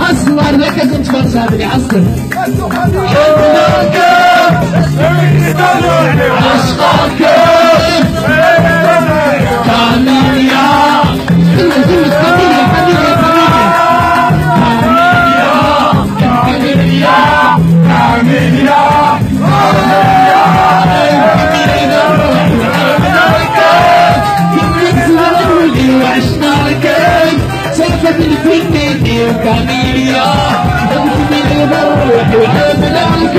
اصبر لك كنت فرصة عصر عشقك كاميليا كاميليا تمشي بروح وحبلك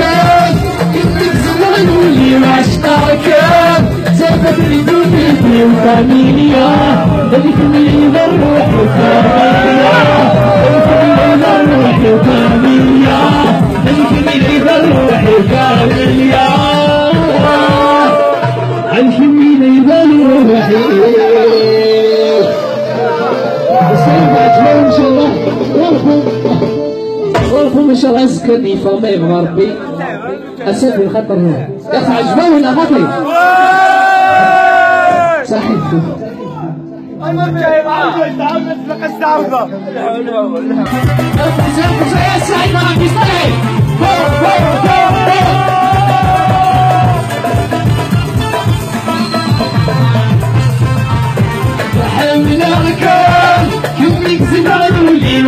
كنت زمان ولي وعشقك سافت لي دنيتي وكاميليا تمشي بروح وكاميليا تمشي بروح وكاميليا تمشي بروح وكاميليا الحميلي بروحي ان شاء الله والكم ان شاء الله اسكن يفهمي بغربي اسافر خاطر روح يا اخي عجباه ولا غطي صحيح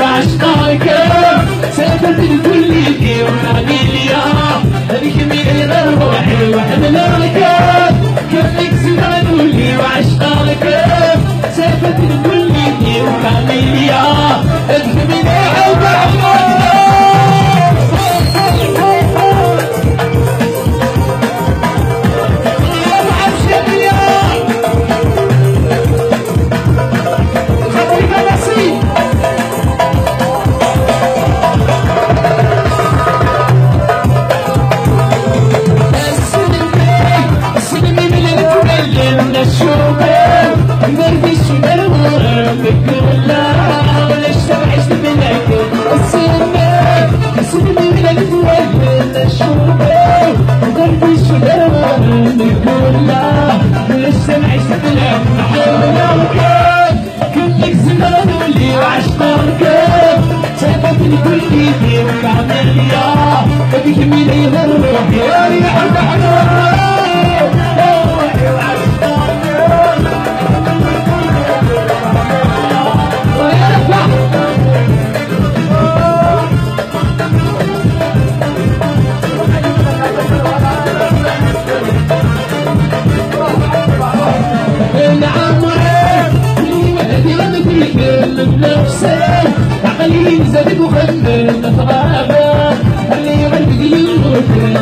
وعشقك سافرت الكل في كاميليا الكميل روحي وحملك كيفك زمان ولي وعشقك سافرت الكل في كاميليا الكميل كلك زمان ولي وعشقك سافرت الكل في كاميليا بيحميني الروح يا ريح البحر روحي وعشقك ويا رفع نفسه عقلي زادك وخلنا نتغابى اللي قلبي يروح من